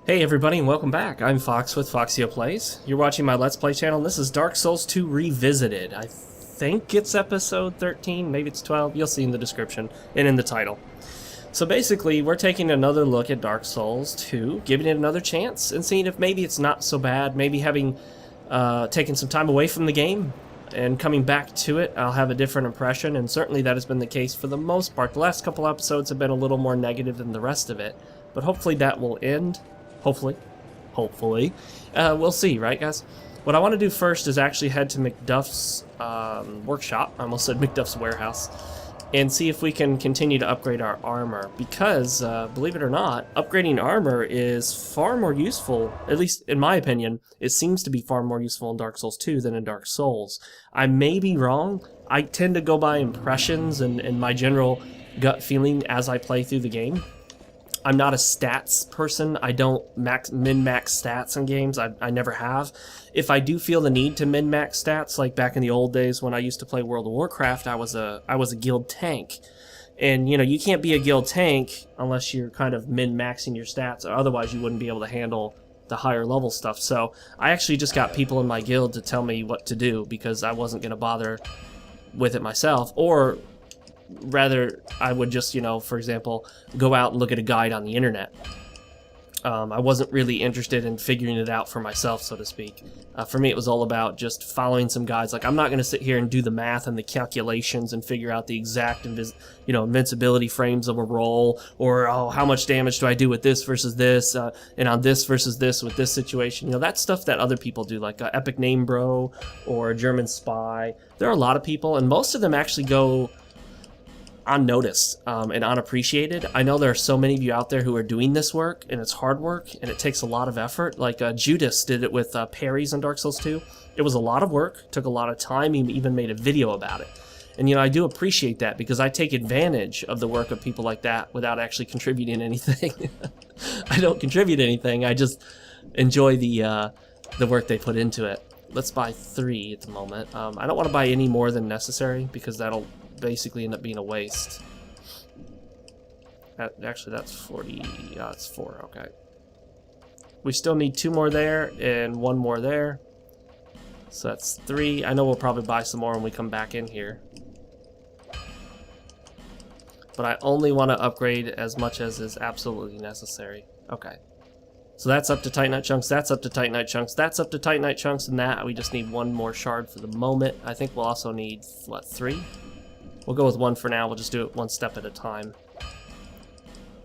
Hey everybody and welcome back. I'm Fox with Foxeo Plays. You're watching my Let's Play channel and this is Dark Souls 2 Revisited. I think it's episode 13, maybe it's 12, you'll see in the description and in the title. So basically, we're taking another look at Dark Souls 2, giving it another chance and seeing if maybe it's not so bad, maybe having taken some time away from the game and coming back to it, I'll have a different impression, and certainly that has been the case for the most part. The last couple episodes have been a little more negative than the rest of it, but hopefully that will end. Hopefully. We'll see, right, guys? What I want to do first is actually head to McDuff's workshop. I almost said McDuff's warehouse. And see if we can continue to upgrade our armor. Because, believe it or not, upgrading armor is far more useful, at least in my opinion. It seems to be far more useful in Dark Souls 2 than in Dark Souls. I may be wrong. I tend to go by impressions and my general gut feeling as I play through the game. I'm not a stats person. I don't min-max stats in games. I never have. If I do feel the need to min-max stats, like back in the old days when I used to play World of Warcraft, I was a guild tank. And, you know, you can't be a guild tank unless you're kind of min-maxing your stats, or otherwise you wouldn't be able to handle the higher level stuff. So I actually just got people in my guild to tell me what to do because I wasn't going to bother with it myself, or rather, I would just, you know, for example, go out and look at a guide on the internet. I wasn't really interested in figuring it out for myself, so to speak. For me, it was all about just following some guides. Like, I'm not going to sit here and do the math and the calculations and figure out the exact, invincibility frames of a roll, or, oh, how much damage do I do with this versus this, and on this versus this with this situation. You know, that's stuff that other people do, like Epic Name Bro or German Spy. There are a lot of people, and most of them actually go unnoticed and unappreciated. I know there are so many of you out there who are doing this work, and it's hard work, and it takes a lot of effort. Like Judas did it with parries in Dark Souls 2. It was a lot of work, took a lot of time, he even made a video about it. And, you know, I do appreciate that because I take advantage of the work of people like that without actually contributing anything. I don't contribute anything, I just enjoy the work they put into it. Let's buy 3 at the moment. I don't want to buy any more than necessary because that'll basically end up being a waste. Actually, that's 40. It's 4. Okay. We still need 2 more there and 1 more there. So that's 3. I know we'll probably buy some more when we come back in here. But I only want to upgrade as much as is absolutely necessary. Okay. So that's up to Titanite Chunks, that's up to Titanite Chunks, that's up to Titanite Chunks, and that we just need 1 more shard for the moment. I think we'll also need, what, 3? We'll go with 1 for now. We'll just do it 1 step at a time.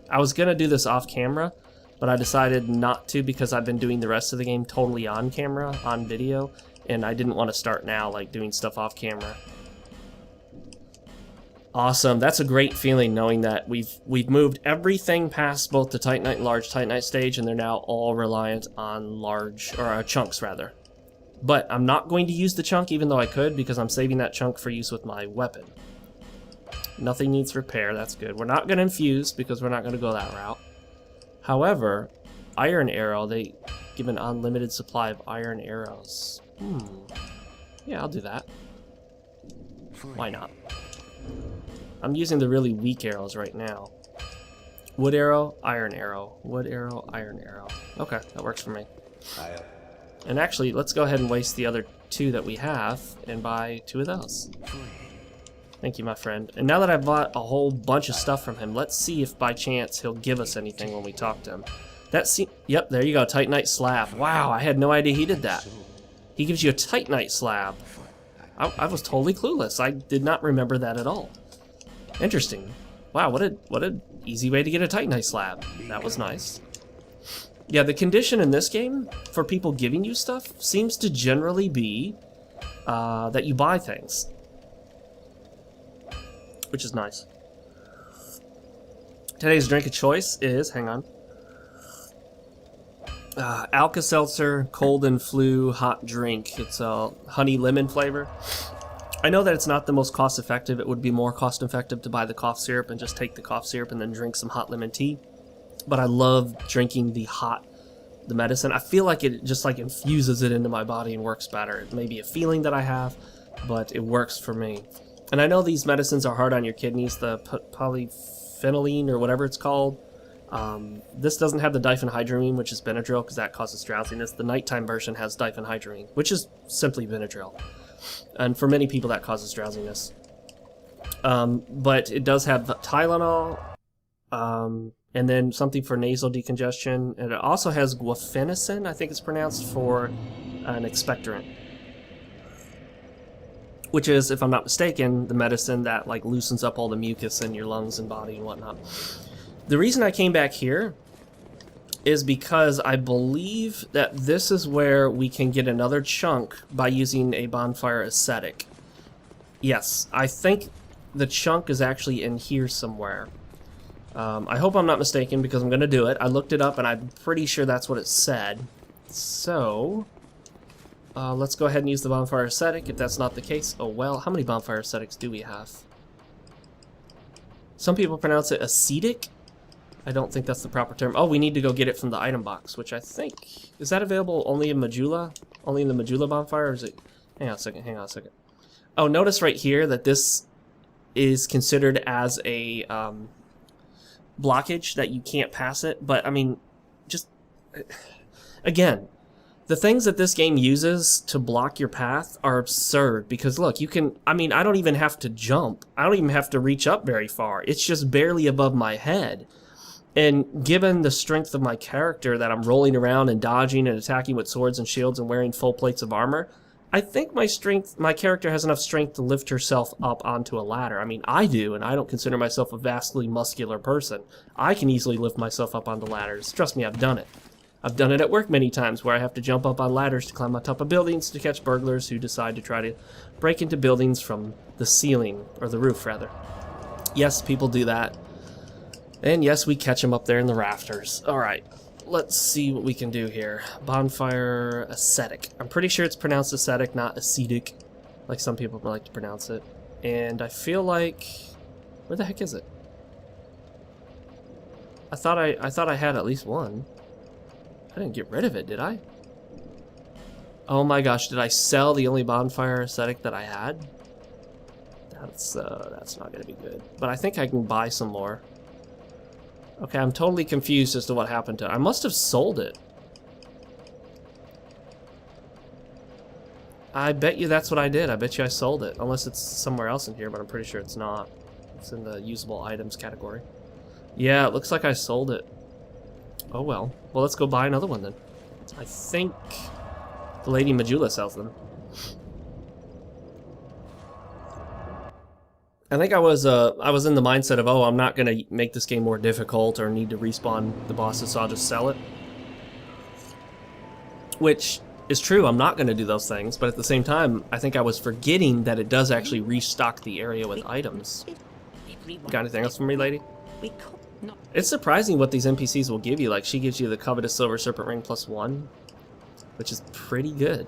I was going to do this off camera, but I decided not to because I've been doing the rest of the game totally on camera, on video, and I didn't want to start now, like, doing stuff off camera. Awesome. That's a great feeling knowing that we've moved everything past both the Titanite and Large Titanite stage, and they're now all reliant on large, or chunks, rather. But I'm not going to use the chunk, even though I could, because I'm saving that chunk for use with my weapon. Nothing needs repair, that's good. We're not going to infuse because we're not going to go that route. However, iron arrow, they give an unlimited supply of iron arrows. Yeah, I'll do that. Why not? I'm using the really weak arrows right now. Wood arrow, iron arrow. Wood arrow, iron arrow. Okay, that works for me. And actually, let's go ahead and waste the other 2 that we have and buy 2 of those. Thank you, my friend. And now that I've bought a whole bunch of stuff from him, let's see if by chance he'll give us anything when we talk to him. Yep, there you go, Titanite slab. Wow, I had no idea he did that. He gives you a Titanite slab. I was totally clueless. I did not remember that at all. Interesting. Wow, what a easy way to get a Titanite slab. That was nice. Yeah, the condition in this game for people giving you stuff seems to generally be that you buy things, which is nice. Today's drink of choice is, hang on, Alka-Seltzer Cold and Flu Hot Drink. It's a honey lemon flavor. I know that it's not the most cost effective. It would be more cost effective to buy the cough syrup and just take the cough syrup and then drink some hot lemon tea. But I love drinking the medicine. I feel like it just like infuses it into my body and works better. It may be a feeling that I have, but it works for me. And I know these medicines are hard on your kidneys, the polyphenylene or whatever it's called. This doesn't have the diphenhydramine, which is Benadryl, because that causes drowsiness. The nighttime version has diphenhydramine, which is simply Benadryl. And for many people, that causes drowsiness. But it does have Tylenol, and then something for nasal decongestion. And it also has guaifenesin, I think it's pronounced, for an expectorant. Which is, if I'm not mistaken, the medicine that like loosens up all the mucus in your lungs and body and whatnot. The reason I came back here is because I believe that this is where we can get another chunk by using a Bonfire ascetic. Yes, I think the chunk is actually in here somewhere. I hope I'm not mistaken because I'm going to do it. I looked it up and I'm pretty sure that's what it said. So, let's go ahead and use the Bonfire ascetic if that's not the case. Oh well, how many Bonfire ascetics do we have? Some people pronounce it ascetic. I don't think that's the proper term. Oh, we need to go get it from the item box, which I think... Is that available only in Majula? Only in the Majula Bonfire, or is it... Hang on a second. Oh, notice right here that this is considered as a blockage, that you can't pass it. But, I mean, just... Again, the things that this game uses to block your path are absurd. Because, look, you can... I mean, I don't even have to jump. I don't even have to reach up very far. It's just barely above my head. And given the strength of my character, that I'm rolling around and dodging and attacking with swords and shields and wearing full plates of armor, I think my character has enough strength to lift herself up onto a ladder. I mean, I do, and I don't consider myself a vastly muscular person. I can easily lift myself up onto ladders. Trust me, I've done it. I've done it at work many times, where I have to jump up on ladders to climb on top of buildings to catch burglars who decide to try to break into buildings from the ceiling, or the roof, rather. Yes, people do that. And yes, we catch them up there in the rafters. Alright, let's see what we can do here. Bonfire ascetic. I'm pretty sure it's pronounced ascetic, not ascetic, like some people like to pronounce it. And I feel like... Where the heck is it? I thought I had at least one. I didn't get rid of it, did I? Oh my gosh, did I sell the only Bonfire ascetic that I had? That's not gonna be good. But I think I can buy some more. Okay, I'm totally confused as to what happened to it. I must have sold it. I bet you that's what I did. I bet you I sold it. Unless it's somewhere else in here, but I'm pretty sure it's not. It's in the usable items category. Yeah, it looks like I sold it. Oh well. Well, let's go buy another one then. I think the Lady Majula sells them. I think I was in the mindset of, oh, I'm not going to make this game more difficult or need to respawn the bosses, so I'll just sell it. Which is true, I'm not going to do those things, but at the same time, I think I was forgetting that it does actually restock the area with items. Got anything else for me, lady? It's surprising what these NPCs will give you. Like, she gives you the covetous silver serpent ring +1, which is pretty good.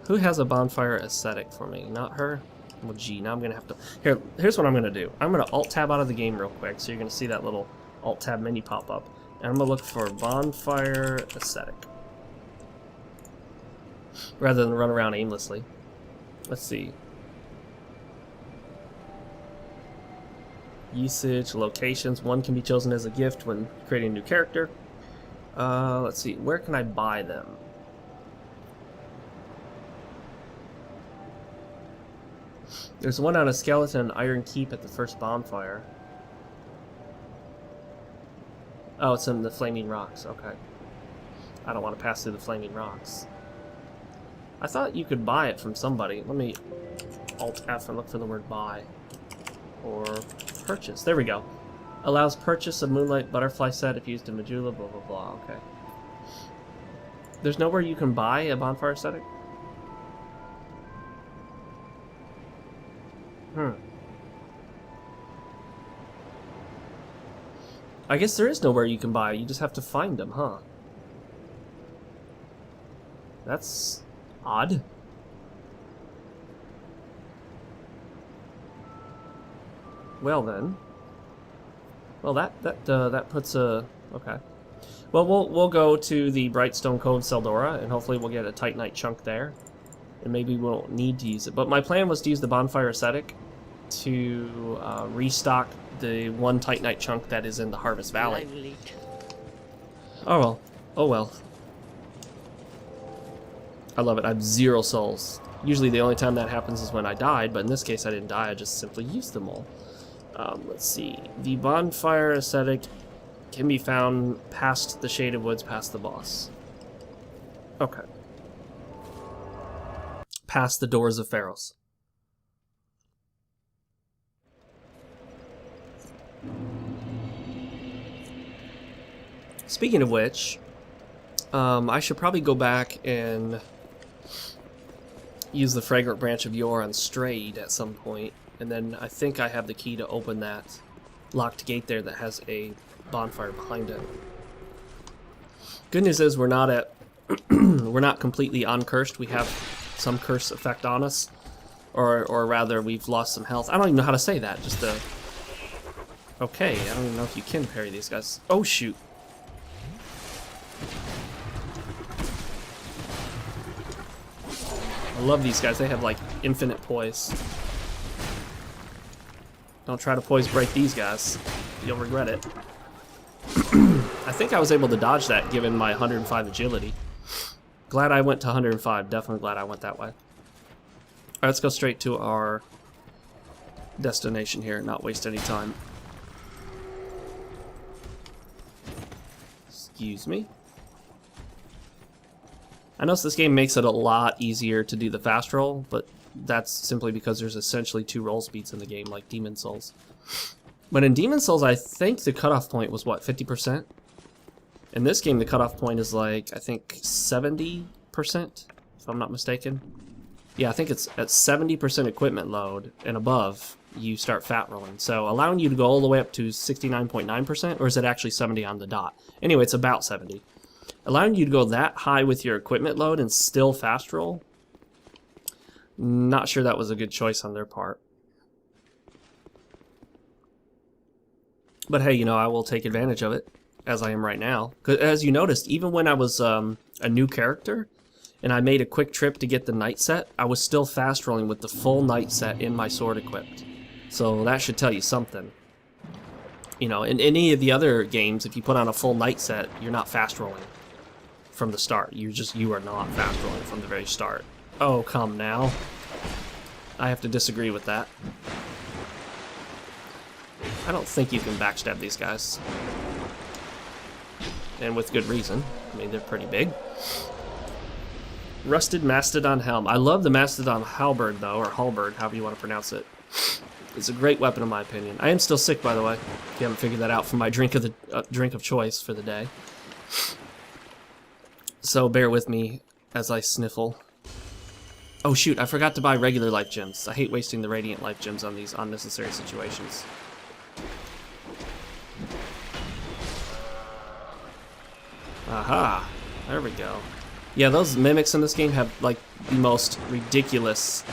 Who has a Bonfire ascetic for me? Not her? Well, gee, now I'm going to have to... Here's what I'm going to do. I'm going to Alt-Tab out of the game real quick, so you're going to see that little Alt-Tab menu pop up. And I'm going to look for Bonfire ascetic. Rather than run around aimlessly. Let's see. Usage, locations. One can be chosen as a gift when creating a new character. Let's see. Where can I buy them? There's one on a skeleton and Iron Keep at the first bonfire. Oh, it's in the Flaming Rocks. Okay. I don't want to pass through the Flaming Rocks. I thought you could buy it from somebody. Let me Alt-F and look for the word buy. Or purchase. There we go. Allows purchase of Moonlight Butterfly set if used in Majula, blah, blah, blah. Okay. There's nowhere you can buy a Bonfire ascetic? I guess there is nowhere you can buy. You just have to find them, huh? That's odd. Well then. Well, that puts a... Okay. Well, we'll go to the Brightstone Cove Seldora, and hopefully we'll get a Titanite chunk there. And maybe we won't need to use it. But my plan was to use the Bonfire ascetic to restock the one Titanite chunk that is in the Harvest Valley. Lively. Oh well. Oh well. I love it. I have 0 souls. Usually the only time that happens is when I died, but in this case I didn't die, I just simply used them all. Let's see. The Bonfire ascetic can be found past the Shaded Woods, past the boss. Okay. Past the Doors of Pharos. Speaking of which, I should probably go back and use the Fragrant Branch of Yore on Strayed at some point, and then I think I have the key to open that locked gate there that has a bonfire behind it. Good news is we're not at we're not completely uncursed. We have some curse effect on us, or rather we've lost some health. I don't even know how to say that. Just the okay. I don't even know if you can parry these guys. Oh shoot. I love these guys. They have like infinite poise. Don't try to poise break these guys. You'll regret it. I think I was able to dodge that given my 105 agility. Glad I went to 105. Definitely glad I went that way. Alright, let's go straight to our destination here and not waste any time. Excuse me. I notice this game makes it a lot easier to do the fast roll, but that's simply because there's essentially 2 roll speeds in the game, like Demon Souls. But in Demon Souls, I think the cutoff point was, what, 50%? In this game, the cutoff point is like, I think 70%, if I'm not mistaken. Yeah, I think it's at 70% equipment load and above, you start fat rolling. So allowing you to go all the way up to 69.9%, or is it actually 70 on the dot? Anyway, it's about 70. Allowing you to go that high with your equipment load and still fast roll, not sure that was a good choice on their part. But hey, you know, I will take advantage of it, as I am right now. 'Cause as you noticed, even when I was a new character, and I made a quick trip to get the knight set, I was still fast rolling with the full knight set in my sword equipped. So that should tell you something. You know, in any of the other games, if you put on a full knight set, you're not fast rolling from the start. You are not fast rolling from the very start. Oh, come now. I have to disagree with that. I don't think you can backstab these guys. And with good reason. I mean, they're pretty big. Rusted Mastodon Helm. I love the Mastodon Halberd, though, or Halberd, however you want to pronounce it. It's a great weapon, in my opinion. I am still sick, by the way. If you haven't figured that out from my drink of choice for the day. So bear with me as I sniffle. Oh shoot, I forgot to buy regular life gems. I hate wasting the radiant life gems on these unnecessary situations. Aha! There we go. Yeah, those mimics in this game have like the most ridiculous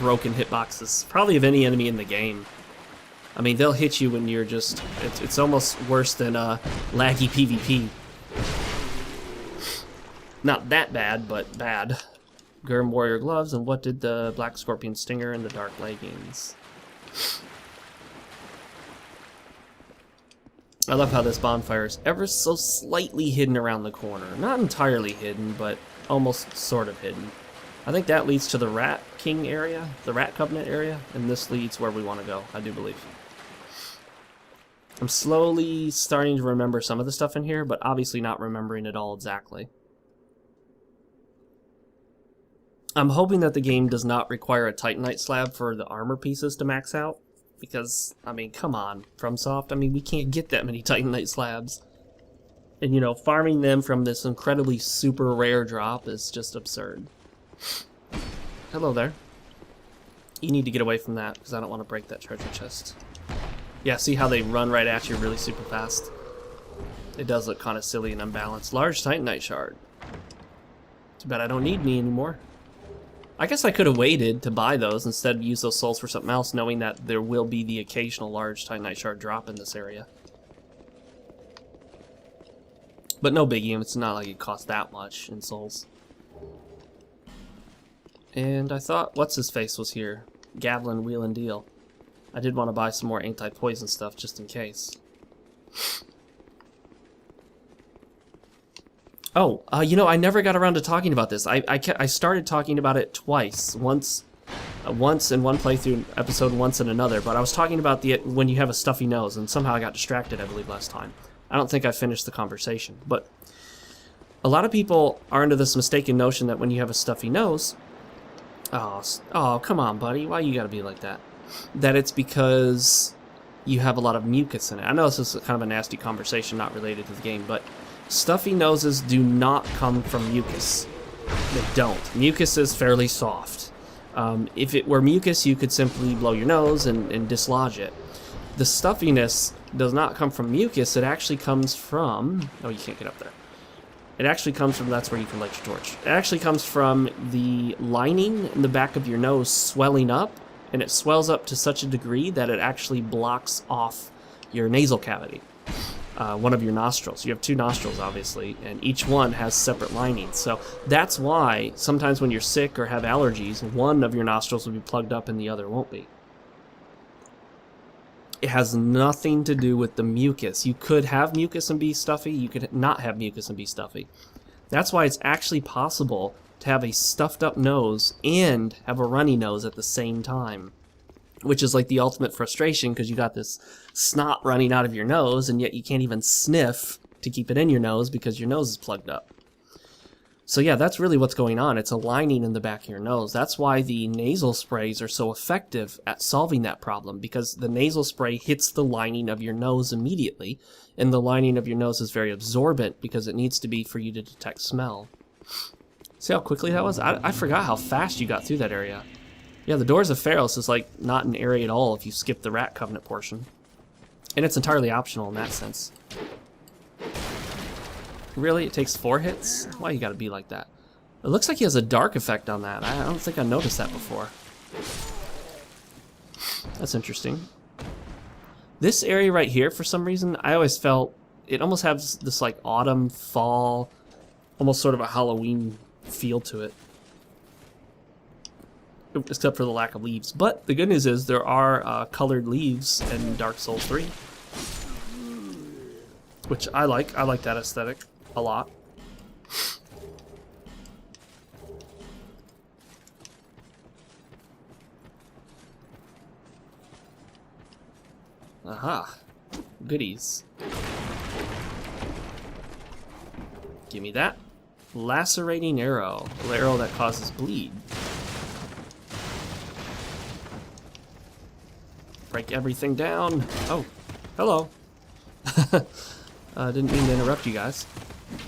broken hitboxes, probably of any enemy in the game. I mean, they'll hit you when you're just... It's almost worse than laggy PvP. Not that bad, but bad. Gurm Warrior Gloves, and what did the Black Scorpion Stinger and the Dark Leggings? I love how this bonfire is ever so slightly hidden around the corner. Not entirely hidden, but almost sort of hidden. I think that leads to the Rat King area, the Rat Covenant area, and this leads where we want to go, I do believe. I'm slowly starting to remember some of the stuff in here, but obviously not remembering it all exactly. I'm hoping that the game does not require a Titanite slab for the armor pieces to max out. Because, I mean, come on, FromSoft. I mean, we can't get that many Titanite slabs. And, you know, farming them from this incredibly super rare drop is just absurd. Hello there. You need to get away from that, because I don't want to break that treasure chest. Yeah, see how they run right at you really super fast? It does look kind of silly and unbalanced. Large Titanite shard. Too bad I don't need any anymore. I guess I could have waited to buy those instead of use those souls for something else, knowing that there will be the occasional large Titanite shard drop in this area. But no biggie, it's not like it costs that much in souls. And I thought, what's his face was here? Gavlin Wheel and Deal. I did want to buy some more anti-poison stuff just in case. Oh, you know, I never got around to talking about this. I started talking about it twice. Once in one playthrough episode, once in another. But I was talking about when you have a stuffy nose, and somehow I got distracted, I believe, last time. I don't think I finished the conversation. But a lot of people are under this mistaken notion that when you have a stuffy nose... Oh, come on, buddy. Why you gotta be like that? That it's because you have a lot of mucus in it. I know this is kind of a nasty conversation, not related to the game, but stuffy noses do not come from mucus. They don't. Mucus is fairly soft. If it were mucus, you could simply blow your nose and dislodge it. The stuffiness does not come from mucus. It actually comes from... Oh, you can't get up there. It actually comes from... That's where you can light your torch. It actually comes from the lining in the back of your nose swelling up, and it swells up to such a degree that it actually blocks off your nasal cavity. One of your nostrils. You have two nostrils, obviously, and each one has separate linings. So that's why sometimes when you're sick or have allergies, one of your nostrils will be plugged up and the other won't be. It has nothing to do with the mucus. You could have mucus and be stuffy. You could not have mucus and be stuffy. That's why it's actually possible to have a stuffed up nose and have a runny nose at the same time. Which is like the ultimate frustration, because you got this snot running out of your nose, and yet you can't even sniff to keep it in your nose because your nose is plugged up. So yeah, that's really what's going on. It's a lining in the back of your nose. That's why the nasal sprays are so effective at solving that problem, because the nasal spray hits the lining of your nose immediately, and the lining of your nose is very absorbent because it needs to be for you to detect smell. See how quickly that was? I forgot how fast you got through that area. Yeah, the Doors of Pharos is like not an area at all if you skip the Rat Covenant portion. And it's entirely optional in that sense. Really? It takes 4 hits? Why you gotta be like that? It looks like he has a dark effect on that. I don't think I noticed that before. That's interesting. This area right here, for some reason, I always felt it almost has this like autumn, fall, almost sort of a Halloween feel to it. Except for the lack of leaves. But the good news is there are colored leaves in Dark Souls 3. Which I like. I like that aesthetic a lot. Aha. Goodies. Give me that. Lacerating arrow. The arrow that causes bleed. Break everything down. Oh, hello. Didn't mean to interrupt you guys.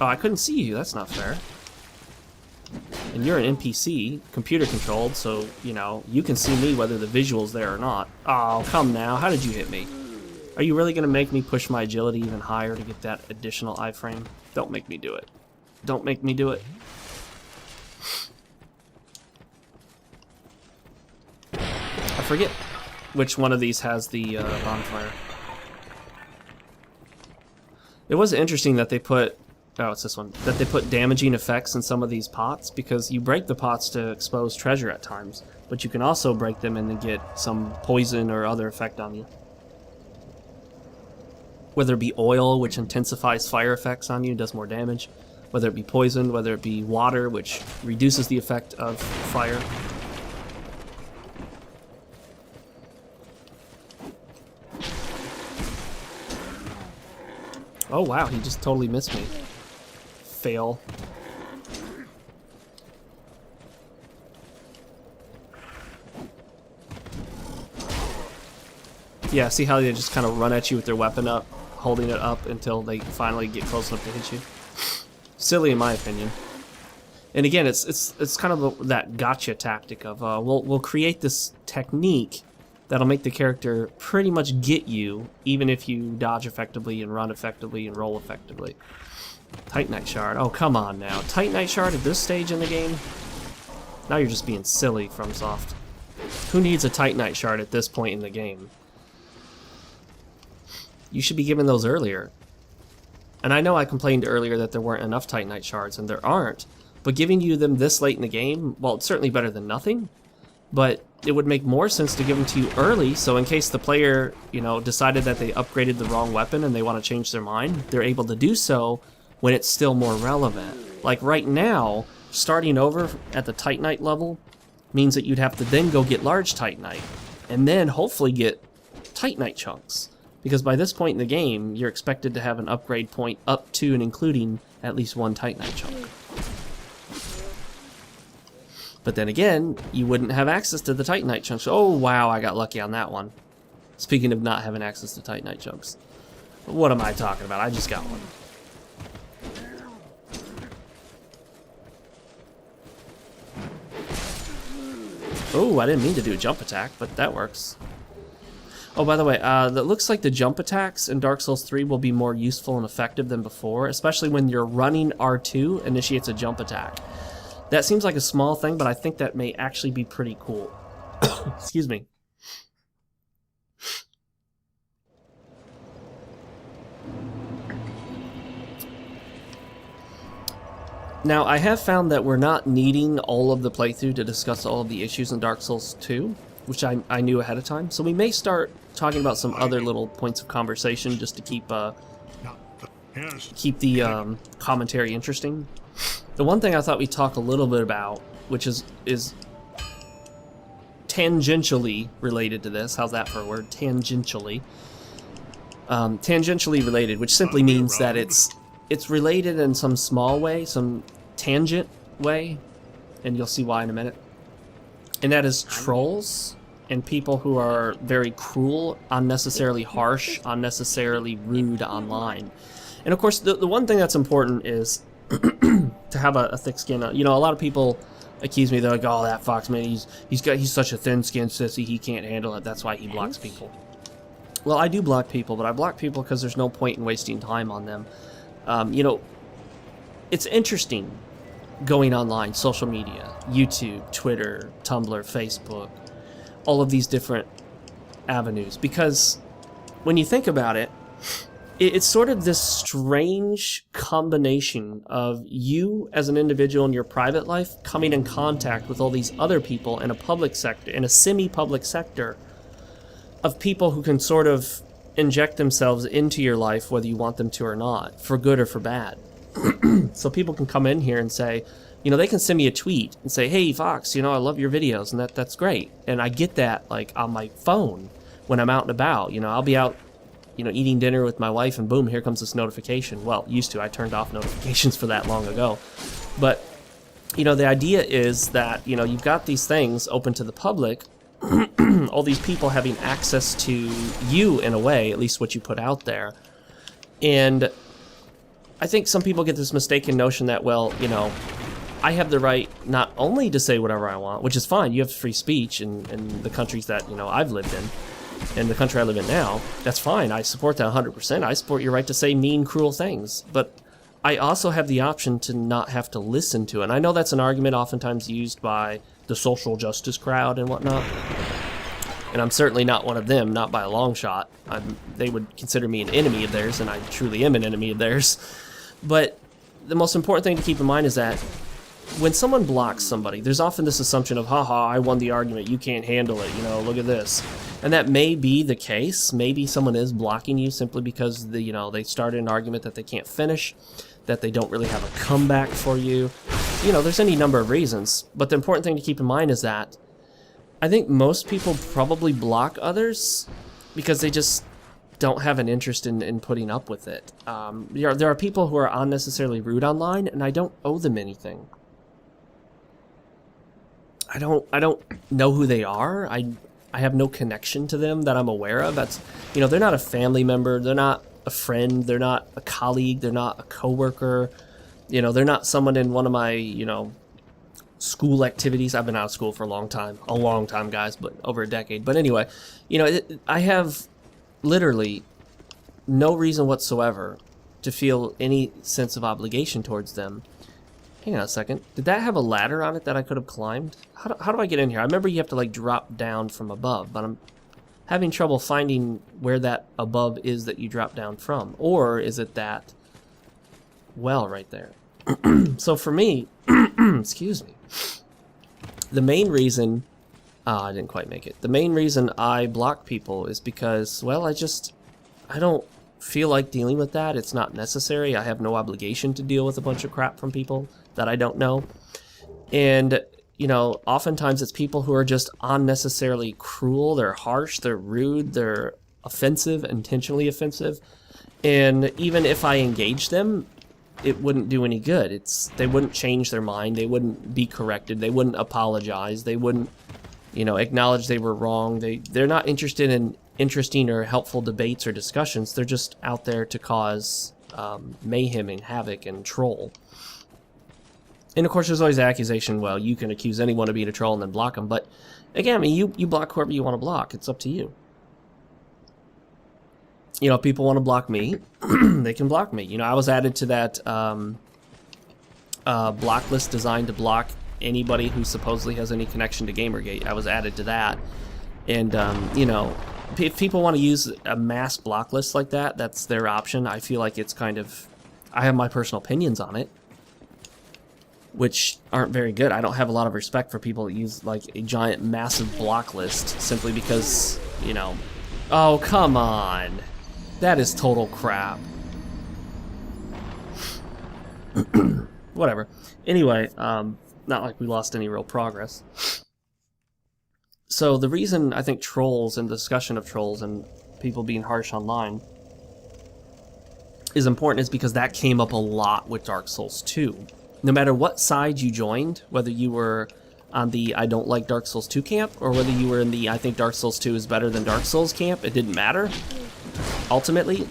Oh, I couldn't see you. That's not fair. And you're an NPC, computer controlled, so, you know, you can see me whether the visual's there or not. Oh, come now. How did you hit me? Are you really going to make me push my agility even higher to get that additional iframe? Don't make me do it. Don't make me do it. I forget which one of these has the bonfire. It was interesting that they put... Oh, it's this one. That they put damaging effects in some of these pots, because you break the pots to expose treasure at times, but you can also break them and then get some poison or other effect on you. Whether it be oil, which intensifies fire effects on you, does more damage. Whether it be poison, whether it be water, which reduces the effect of fire. Oh wow, he just totally missed me. Fail. Yeah, see how they just kind of run at you with their weapon up, holding it up until they finally get close enough to hit you. Silly in my opinion. And again, it's kind of that gotcha tactic of we'll create this technique that'll make the character pretty much get you, even if you dodge effectively and run effectively and roll effectively. Titanite Shard. Oh, come on now. Titanite Shard at this stage in the game? Now you're just being silly, FromSoft. Who needs a Titanite Shard at this point in the game? You should be given those earlier. And I know I complained earlier that there weren't enough Titanite Shards, and there aren't. But giving you them this late in the game, well, it's certainly better than nothing. But it would make more sense to give them to you early, so in case the player, you know, decided that they upgraded the wrong weapon and they want to change their mind, they're able to do so when it's still more relevant. Like right now, starting over at the Titanite level means that you'd have to then go get large Titanite, and then hopefully get Titanite chunks. Because by this point in the game, you're expected to have an upgrade point up to and including at least one Titanite chunk. But then again, you wouldn't have access to the Titanite chunks. Oh wow, I got lucky on that one. Speaking of not having access to Titanite chunks. What am I talking about? I just got one. Oh, I didn't mean to do a jump attack, but that works. Oh, by the way, it looks like the jump attacks in Dark Souls 3 will be more useful and effective than before, especially when you're running R2 initiates a jump attack. That seems like a small thing, but I think that may actually be pretty cool. Excuse me. Now, I have found that we're not needing all of the playthrough to discuss all of the issues in Dark Souls 2, which I knew ahead of time. So we may start talking about some other little points of conversation just to keep the commentary interesting. The one thing I thought we'd talk a little bit about, which is tangentially related to this. How's that for a word? Tangentially. Tangentially related, which simply means that it's related in some small way, some tangent way, and you'll see why in a minute. And that is trolls and people who are very cruel, unnecessarily harsh, unnecessarily rude online. And of course, the one thing that's important is to have a thick skin. You know, a lot of people accuse me, they're like, oh, that Fox, man, he's such a thin-skinned sissy, he can't handle it, that's why he blocks people. Well, I do block people, but I block people because there's no point in wasting time on them. You know, it's interesting going online, social media, YouTube, Twitter, Tumblr, Facebook, all of these different avenues, because when you think about it, it's sort of this strange combination of you as an individual in your private life coming in contact with all these other people in a public sector, in a semi-public sector, of people who can sort of inject themselves into your life whether you want them to or not, for good or for bad. So people can come in here and say, you know, they can send me a tweet and say, hey Fox, you know, I love your videos, and that's great. And I get that like on my phone when I'm out and about. You know, I'll be out, you know, eating dinner with my wife, and boom, here comes this notification. Well, used to, I turned off notifications for that long ago. But, you know, the idea is that, you know, you've got these things open to the public, all these people having access to you in a way, at least what you put out there. And I think some people get this mistaken notion that, well, you know, I have the right not only to say whatever I want, which is fine, you have free speech in the countries that, you know, I've lived in, and the country I live in now, that's fine, I support that 100%, I support your right to say mean, cruel things, but I also have the option to not have to listen to it. And I know that's an argument oftentimes used by the social justice crowd and whatnot, and I'm certainly not one of them, not by a long shot. They would consider me an enemy of theirs, and I truly am an enemy of theirs. But the most important thing to keep in mind is that when someone blocks somebody, there's often this assumption of, haha, I won the argument, you can't handle it, you know, look at this. And that may be the case. Maybe someone is blocking you simply because you know, they started an argument that they can't finish, that they don't really have a comeback for you. You know, there's any number of reasons. But the important thing to keep in mind is that I think most people probably block others because they just don't have an interest in putting up with it. There are people who are unnecessarily rude online, and I don't owe them anything. I don't know who they are. I have no connection to them that I'm aware of. That's, you know, they're not a family member, they're not a friend, they're not a colleague, they're not a coworker. You know, they're not someone in one of my, you know, school activities. I've been out of school for a long time, guys, but over a decade. But anyway, you know, I have literally no reason whatsoever to feel any sense of obligation towards them. Hang on a second. Did that have a ladder on it that I could have climbed? How do I get in here? I remember you have to like drop down from above, but I'm having trouble finding where that above is that you drop down from. Or is it that well right there? So for me, excuse me, the main reason I didn't quite make it. The main reason I block people is because, well, I don't feel like dealing with that. It's not necessary. I have no obligation to deal with a bunch of crap from people that I don't know. And, you know, oftentimes it's people who are just unnecessarily cruel, they're harsh, they're rude, they're offensive, intentionally offensive. And even if I engage them, it wouldn't do any good. They wouldn't change their mind, they wouldn't be corrected, they wouldn't apologize, they wouldn't, you know, acknowledge they were wrong. They're not interested in interesting or helpful debates or discussions. They're just out there to cause mayhem and havoc and troll. And of course, there's always the accusation, well, you can accuse anyone of being a troll and then block them. But again, I mean, you block whoever you want to block. It's up to you. You know, if people want to block me, they can block me. You know, I was added to that block list designed to block anybody who supposedly has any connection to Gamergate. I was added to that. And, you know, if people want to use a mass block list like that, that's their option. I feel like it's kind of... I have my personal opinions on it, which aren't very good. I don't have a lot of respect for people that use, like, a giant, massive block list simply because, you know... Oh, come on! That is total crap. Whatever. Anyway, not like we lost any real progress. So the reason I think trolls and the discussion of trolls and people being harsh online is important is because that came up a lot with Dark Souls 2. No matter what side you joined, whether you were on the I don't like Dark Souls 2 camp, or whether you were in the I think Dark Souls 2 is better than Dark Souls camp, it didn't matter. Ultimately,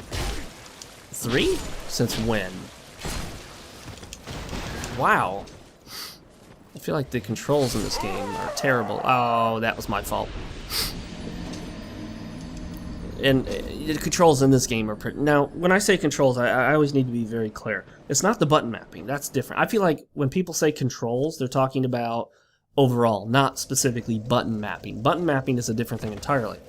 3? Since when? Wow. I feel like the controls in this game are terrible. Oh, that was my fault. And the controls in this game are pretty... Now, when I say controls, I always need to be very clear. It's not the button mapping. That's different. I feel like when people say controls, they're talking about overall, not specifically button mapping. Button mapping is a different thing entirely.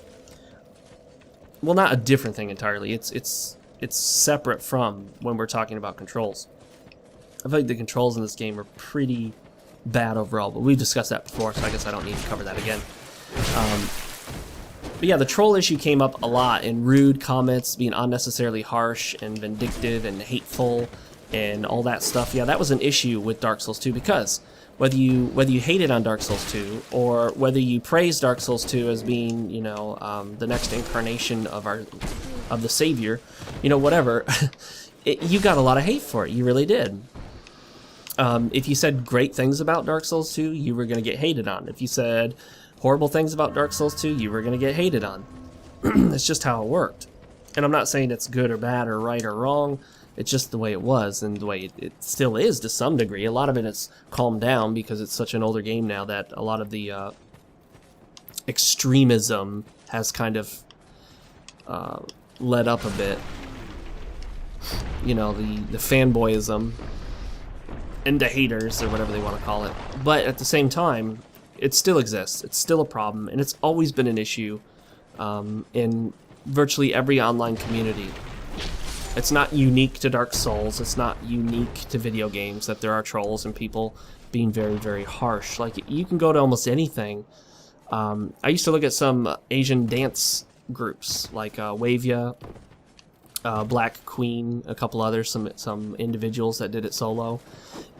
Well, not a different thing entirely. It's separate from when we're talking about controls. I feel like the controls in this game are pretty bad overall, but we've discussed that before, so I guess I don't need to cover that again. But yeah, the troll issue came up a lot, and rude comments, being unnecessarily harsh and vindictive and hateful and all that stuff. Yeah, that was an issue with Dark Souls 2 because whether you hated on Dark Souls 2 or whether you praised Dark Souls 2 as being, you know, the next incarnation of the Savior, you know, whatever, you got a lot of hate for it. You really did. If you said great things about Dark Souls 2, you were going to get hated on. If you said horrible things about Dark Souls 2, you were going to get hated on. It's just how it worked. And I'm not saying it's good or bad or right or wrong. It's just the way it was and the way it still is to some degree. A lot of it has calmed down because it's such an older game now that a lot of the extremism has kind of let up a bit. You know, the fanboyism and the haters, or whatever they want to call it. But at the same time, it still exists. It's still a problem, and it's always been an issue in virtually every online community. It's not unique to Dark Souls. It's not unique to video games that there are trolls and people being very, very harsh. Like, you can go to almost anything. I used to look at some Asian dance groups, like Wavia, Black Queen, a couple others, some individuals that did it solo.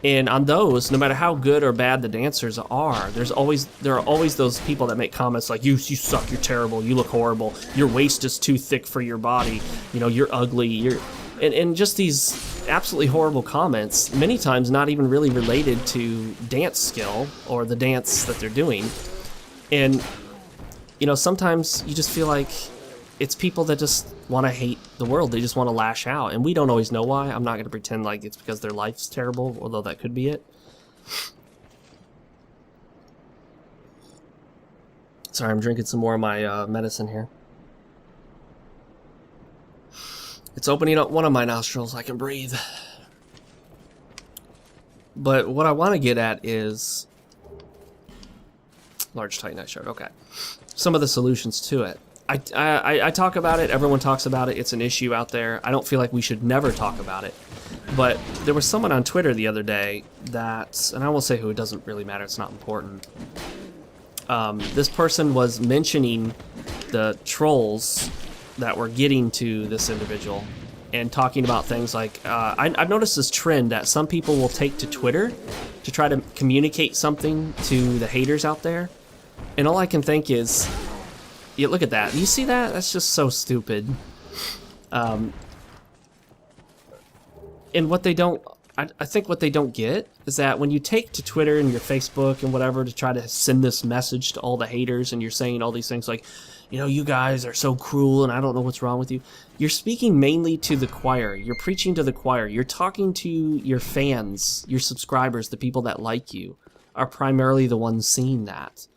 And on those, no matter how good or bad the dancers are, there are always those people that make comments like, you suck, you're terrible, you look horrible, your waist is too thick for your body, you know, you're ugly, and just these absolutely horrible comments, many times not even really related to dance skill or the dance that they're doing. And, you know, sometimes you just feel like it's people that just want to hate the world. They just want to lash out, and we don't always know why. I'm not going to pretend like it's because their life's terrible, although that could be it. Sorry, I'm drinking some more of my medicine here. It's opening up one of my nostrils. I can breathe. But what I want to get at is... Large Titanite shard, okay. Some of the solutions to it. I talk about it, everyone talks about it, it's an issue out there. I don't feel like we should never talk about it. But there was someone on Twitter the other day that, and I won't say who, it doesn't really matter, it's not important. This person was mentioning the trolls that were getting to this individual and talking about things like, I've noticed this trend that some people will take to Twitter to try to communicate something to the haters out there. And all I can think is, yeah, look at that. You see that? That's just so stupid. And what they don't, I think what they don't get is that when you take to Twitter and your Facebook and whatever to try to send this message to all the haters and you're saying all these things like, you know, you guys are so cruel and I don't know what's wrong with you. You're speaking mainly to the choir. You're preaching to the choir. You're talking to your fans, your subscribers, the people that like you are primarily the ones seeing that.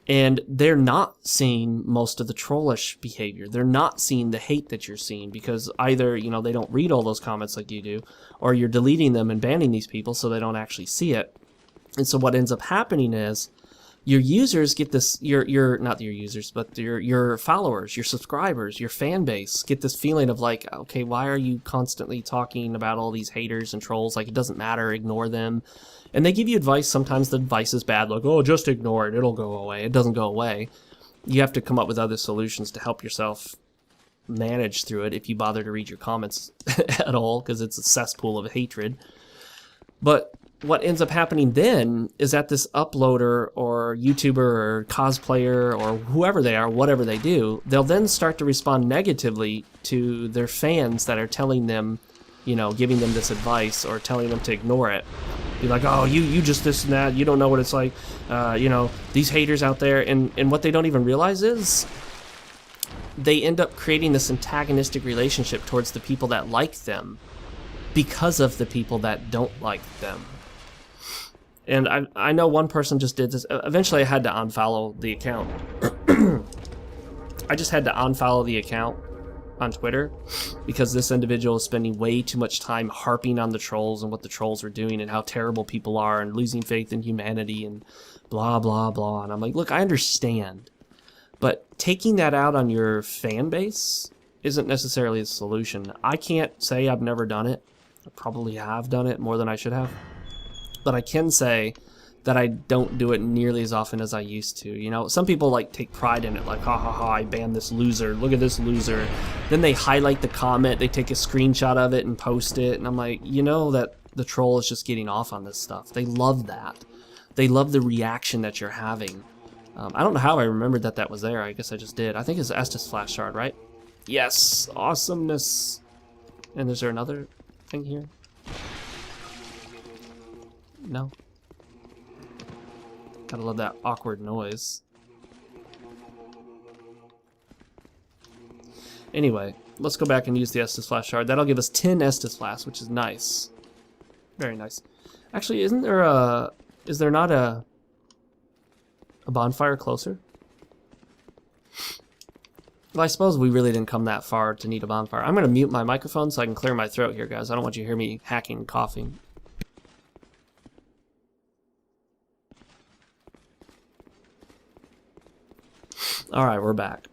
And they're not seeing most of the trollish behavior. They're not seeing the hate that you're seeing because either, you know, they don't read all those comments like you do, or you're deleting them and banning these people so they don't actually see it. And so what ends up happening is your users get this, your not your users, but your followers, your subscribers, your fan base get this feeling of like, okay, why are you constantly talking about all these haters and trolls? Like, it doesn't matter, ignore them. And they give you advice. Sometimes the advice is bad, like, oh, just ignore it, it'll go away. It doesn't go away. You have to come up with other solutions to help yourself manage through it if you bother to read your comments at all, because it's a cesspool of hatred. But what ends up happening then is that this uploader or YouTuber or cosplayer or whoever they are, whatever they do, they'll then start to respond negatively to their fans that are telling them, you know, giving them this advice or telling them to ignore it. Be like, oh, you just this and that, you don't know what it's like, you know, these haters out there. And what they don't even realize is they end up creating this antagonistic relationship towards the people that like them because of the people that don't like them. And I know one person just did this. Eventually I had to unfollow the account. I just had to unfollow the account on Twitter because this individual is spending way too much time harping on the trolls and what the trolls are doing and how terrible people are and losing faith in humanity and blah, blah, blah. And I'm like, look, I understand. But taking that out on your fan base isn't necessarily a solution. I can't say I've never done it. I probably have done it more than I should have. But I can say that I don't do it nearly as often as I used to. You know, some people like take pride in it, like, ha ha ha, I banned this loser, look at this loser. Then they highlight the comment, they take a screenshot of it and post it, and I'm like, you know that the troll is just getting off on this stuff. They love that. They love the reaction that you're having. I don't know how I remembered that that was there. I guess I just did. I think it's Estus Flash Shard, right? Yes, awesomeness. And is there another thing here? No. Gotta love that awkward noise. Anyway, let's go back and use the Estus Flash Shard. That'll give us 10 Estus Flasks, which is nice. Very nice. Actually, isn't there a... Is there not a bonfire closer? Well, I suppose we really didn't come that far to need a bonfire. I'm gonna mute my microphone so I can clear my throat here, guys. I don't want you to hear me hacking and coughing. Alright, we're back.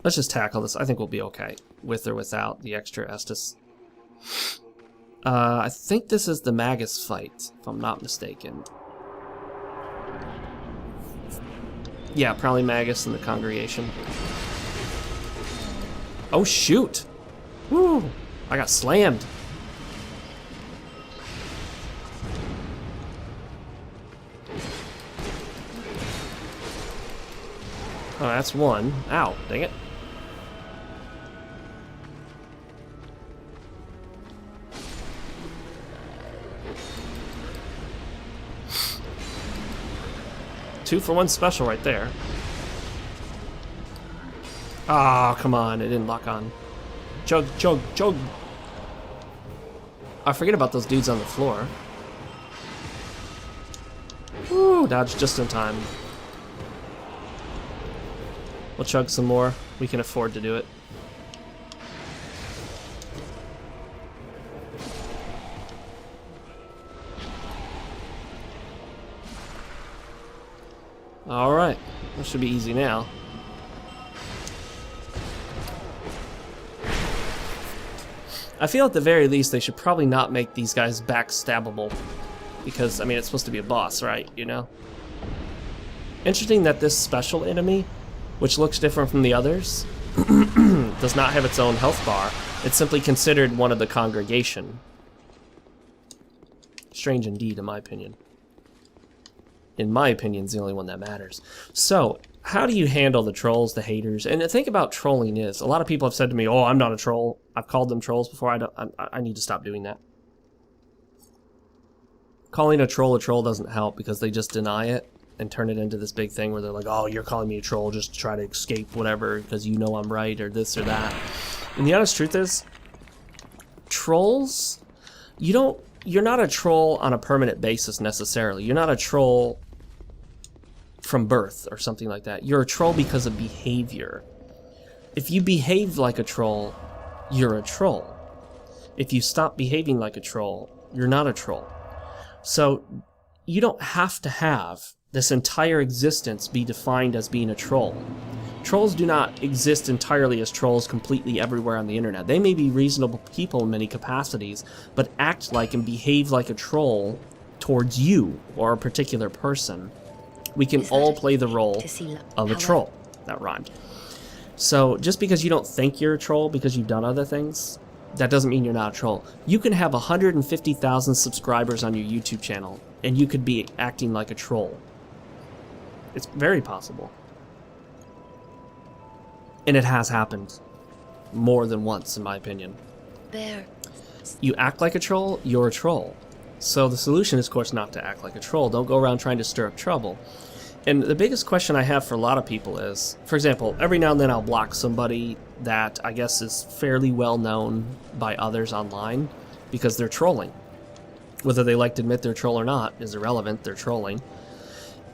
Let's just tackle this. I think we'll be okay, with or without the extra Estus. I think this is the Magus fight, if I'm not mistaken. Yeah, probably Magus and the congregation. Oh, shoot! Woo! I got slammed. Oh, that's one. Ow, dang it. Two for one special right there. Ah, oh, come on, it didn't lock on. Chug, chug, chug. I forget about those dudes on the floor. Woo, dodge just in time. We'll chug some more. We can afford to do it. Alright. That should be easy now. I feel at the very least they should probably not make these guys backstabbable. Because, I mean, it's supposed to be a boss, right? You know? Interesting that this special enemy, which looks different from the others, does not have its own health bar. It's simply considered one of the congregation. Strange indeed, in my opinion. In my opinion, it's the only one that matters. So, how do you handle the trolls, the haters? And the thing about trolling is, a lot of people have said to me, "Oh, I'm not a troll." I've called them trolls before. I need to stop doing that. Calling a troll doesn't help because they just deny it and turn it into this big thing where they're like, "Oh, you're calling me a troll just to try to escape whatever because you know I'm right or this or that." And the honest truth is, trolls, you're not a troll on a permanent basis necessarily. You're not a troll from birth or something like that. You're a troll because of behavior. If you behave like a troll, you're a troll. If you stop behaving like a troll, you're not a troll. So you don't have to have this entire existence be defined as being a troll. Trolls do not exist entirely as trolls completely everywhere on the internet. They may be reasonable people in many capacities, but act like and behave like a troll towards you or a particular person. We can all play the role of a troll. That rhymed. So just because you don't think you're a troll because you've done other things, that doesn't mean you're not a troll. You can have 150,000 subscribers on your YouTube channel, and you could be acting like a troll. It's very possible. And it has happened more than once, in my opinion. There. You act like a troll, you're a troll. So the solution is, of course, not to act like a troll. Don't go around trying to stir up trouble. And the biggest question I have for a lot of people is, for example, every now and then I'll block somebody that I guess is fairly well known by others online because they're trolling. Whether they like to admit they're a troll or not is irrelevant, they're trolling.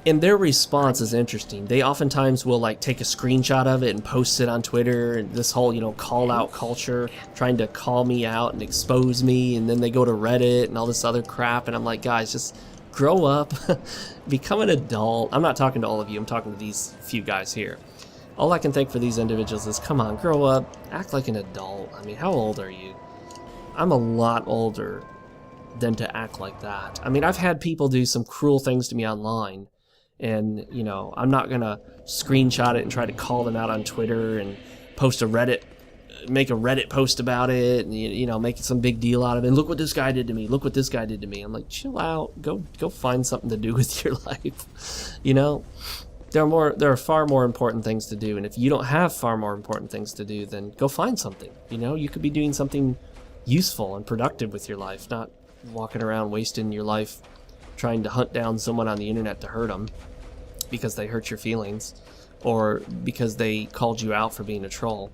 And their response is interesting. They oftentimes will like take a screenshot of it and post it on Twitter, and this whole, call out culture, trying to call me out and expose me, and then they go to Reddit and all this other crap, and I'm like, guys, just grow up, become an adult. I'm not talking to all of you, I'm talking to these few guys here. All I can think for these individuals is, come on, grow up, act like an adult. I mean, how old are you? I'm a lot older than to act like that. I mean, I've had people do some cruel things to me online, and, I'm not going to screenshot it and try to call them out on Twitter and make a Reddit post about it and, make some big deal out of it. And look what this guy did to me. Look what this guy did to me. I'm like, chill out. Go find something to do with your life. There are far more important things to do. And if you don't have far more important things to do, then go find something. You could be doing something useful and productive with your life, not walking around wasting your life trying to hunt down someone on the internet to hurt them because they hurt your feelings or because they called you out for being a troll.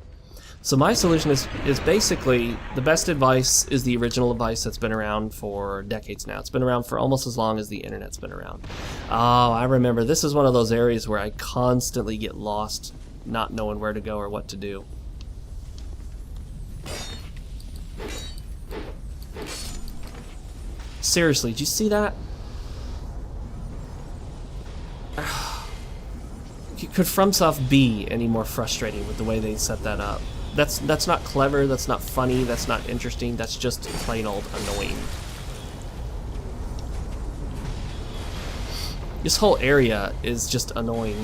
So my solution is basically, the best advice is the original advice that's been around for decades now. It's been around for almost as long as the internet's been around. Oh, I remember. This is one of those areas where I constantly get lost, not knowing where to go or what to do. Seriously, did you see that? Could FromSoft be any more frustrating with the way they set that up? That's not clever, that's not funny, that's not interesting, that's just plain old annoying. This whole area is just annoying.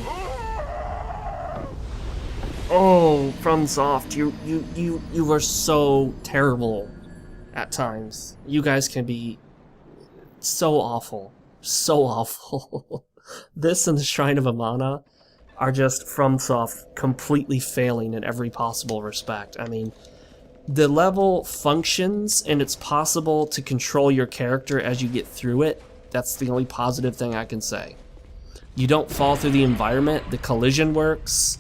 Oh, FromSoft, you are so terrible at times. You guys can be so awful. So awful. This and the Shrine of Amana are just FromSoft completely failing in every possible respect. I mean, the level functions and it's possible to control your character as you get through it. That's the only positive thing I can say. You don't fall through the environment. The collision works.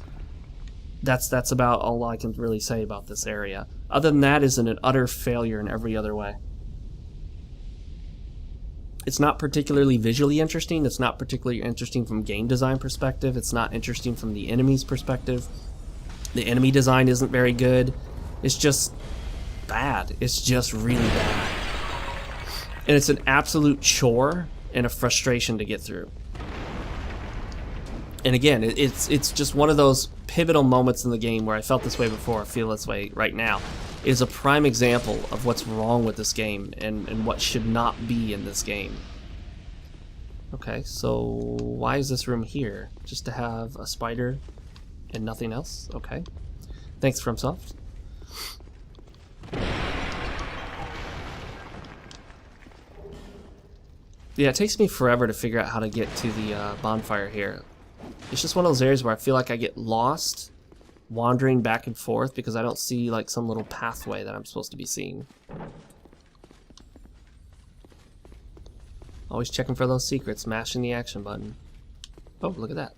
That's about all I can really say about this area. Other than that, is an utter failure in every other way. It's not particularly visually interesting. It's not particularly interesting from game design perspective. It's not interesting from the enemy's perspective. The enemy design isn't very good. It's just bad. It's just really bad. And it's an absolute chore and a frustration to get through. And again, it's just one of those pivotal moments in the game where I felt this way before, I feel this way right now. It is a prime example of what's wrong with this game and what should not be in this game. Okay, so why is this room here? Just to have a spider and nothing else? Okay. Thanks, FromSoft. Yeah, it takes me forever to figure out how to get to the bonfire here. It's just one of those areas where I feel like I get lost wandering back and forth because I don't see like some little pathway that I'm supposed to be seeing. Always checking for those secrets, mashing the action button. Oh, look at that.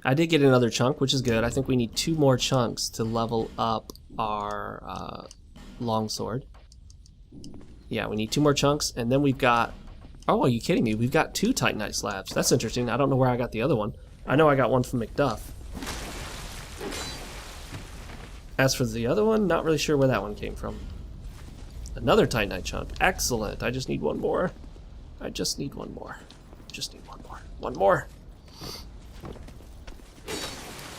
I did get another chunk, which is good. I think we need 2 more chunks to level up our longsword. Yeah, we need 2 more chunks, and then we've got... Oh, are you kidding me? We've got 2 Titanite slabs. That's interesting. I don't know where I got the other one. I know I got one from McDuff. As for the other one, not really sure where that one came from. Another Titanite chunk. Excellent. I just need 1 more. I just need 1 more. Just need 1 more. 1 more.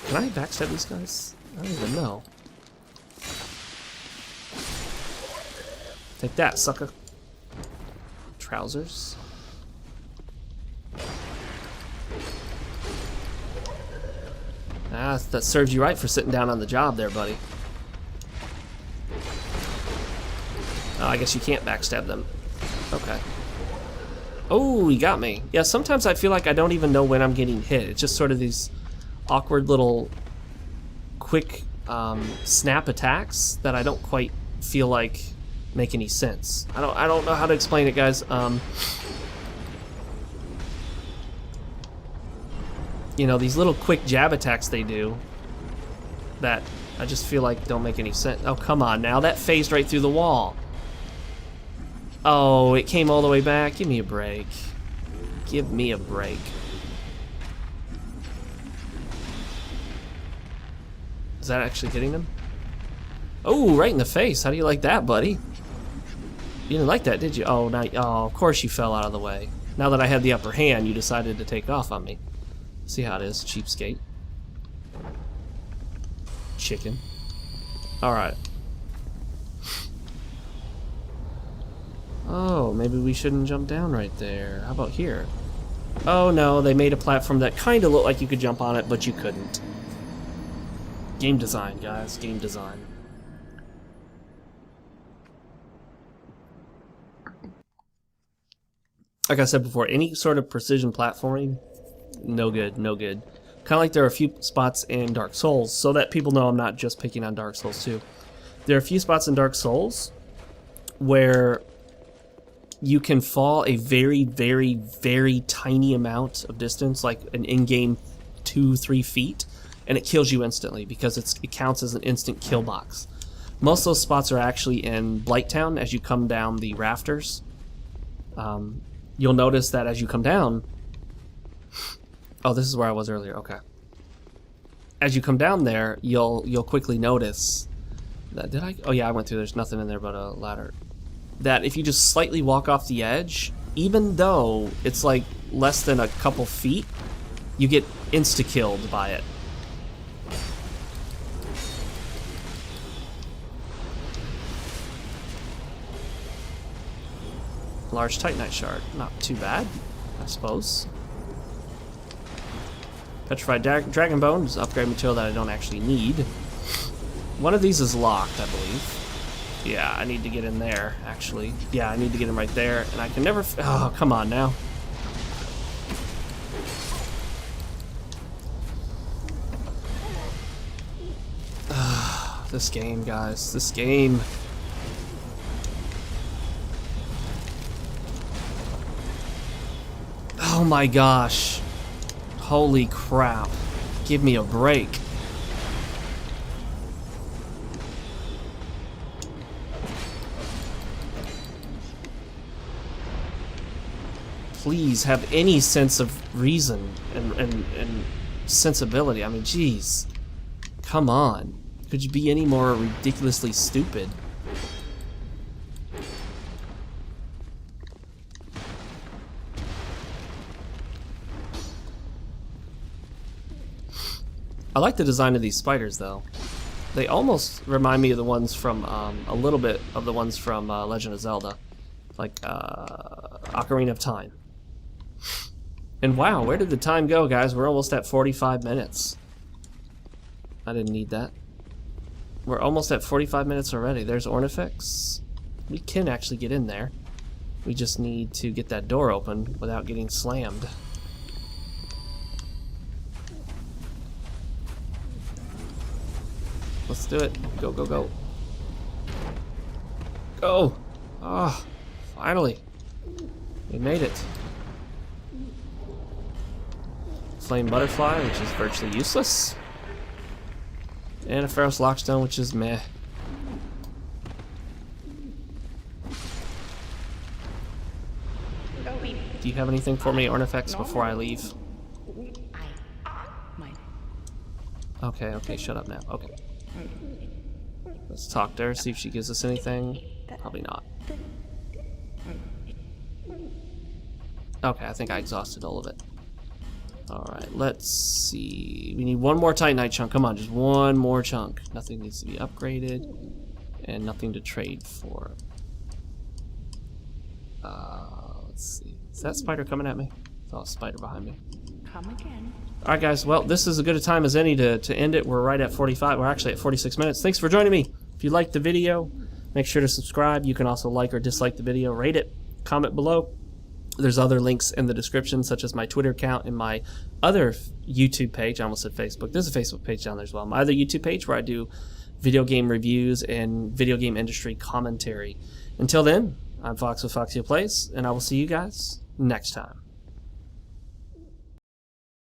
Can I backstab these guys? I don't even know. Take that, sucker. Trousers. Ah, that serves you right for sitting down on the job there, buddy. Oh, I guess you can't backstab them. Okay. Oh, he got me. Yeah, sometimes I feel like I don't even know when I'm getting hit. It's just sort of these awkward little quick snap attacks that I don't quite feel like make any sense. I don't know how to explain it, guys. You know, these little quick jab attacks they do that I just feel like don't make any sense. Oh, come on now. That phased right through the wall. Oh, it came all the way back. Give me a break. Give me a break. Is that actually hitting him? Oh, right in the face. How do you like that, buddy? You didn't like that, did you? Oh, now, oh, of course you fell out of the way. Now that I had the upper hand, you decided to take off on me. See how it is, cheapskate. Chicken. Alright. Oh, maybe we shouldn't jump down right there. How about here? Oh no, they made a platform that kind of looked like you could jump on it, but you couldn't. Game design, guys. Game design. Like I said before, any sort of precision platforming, no good, no good. Kind of like there are a few spots in Dark Souls, so that people know I'm not just picking on Dark Souls 2. There are a few spots in Dark Souls where you can fall a very, very, very tiny amount of distance, like an in-game 2-3 feet, and it kills you instantly because it counts as an instant kill box. Most of those spots are actually in Blighttown as you come down the rafters. You'll notice that as you come down... Oh, this is where I was earlier. Okay. As you come down there, you'll quickly notice that... Did I... Oh yeah, I went through. There's nothing in there but a ladder. That if you just slightly walk off the edge, even though it's like less than a couple feet, you get insta-killed by it. Large Titanite shard. Not too bad, I suppose. Petrified Dragon Bone is upgrade material that I don't actually need. One of these is locked, I believe. Yeah, I need to get in there, actually. Yeah, I need to get him right there, and I can never... Oh, come on now. This game, guys. This game. Oh my gosh. Holy crap. Give me a break. Please have any sense of reason and sensibility. I mean, geez. Come on. Could you be any more ridiculously stupid? I like the design of these spiders, though. They almost remind me of the ones from, a little bit of the ones from Legend of Zelda. Like, Ocarina of Time. And wow, where did the time go, guys? We're almost at 45 minutes. I didn't need that. We're almost at 45 minutes already. There's Ornifex. We can actually get in there. We just need to get that door open without getting slammed. Let's do it. Go, go, go. Go! Ah, finally. We made it. Flame Butterfly, which is virtually useless. And a Ferrous Lockstone, which is meh. Do you have anything for me, Ornifex, before I leave? Okay, okay, shut up now. Okay. Let's talk to her, see if she gives us anything. Probably not. Okay, I think I exhausted all of it. Alright, let's see. We need one more Titanite chunk. Come on, just one more chunk. Nothing needs to be upgraded. And nothing to trade for. Let's see. Is that spider coming at me? I saw a spider behind me. Come again. Alright guys, well, this is as good a time as any to end it. We're right at 45. We're actually at 46 minutes. Thanks for joining me. If you liked the video, make sure to subscribe. You can also like or dislike the video. Rate it. Comment below. There's other links in the description, such as my Twitter account and my other YouTube page. I almost said Facebook. There's a Facebook page down there as well. My other YouTube page where I do video game reviews and video game industry commentary. Until then, I'm Fox with Foxeo Plays, and I will see you guys next time.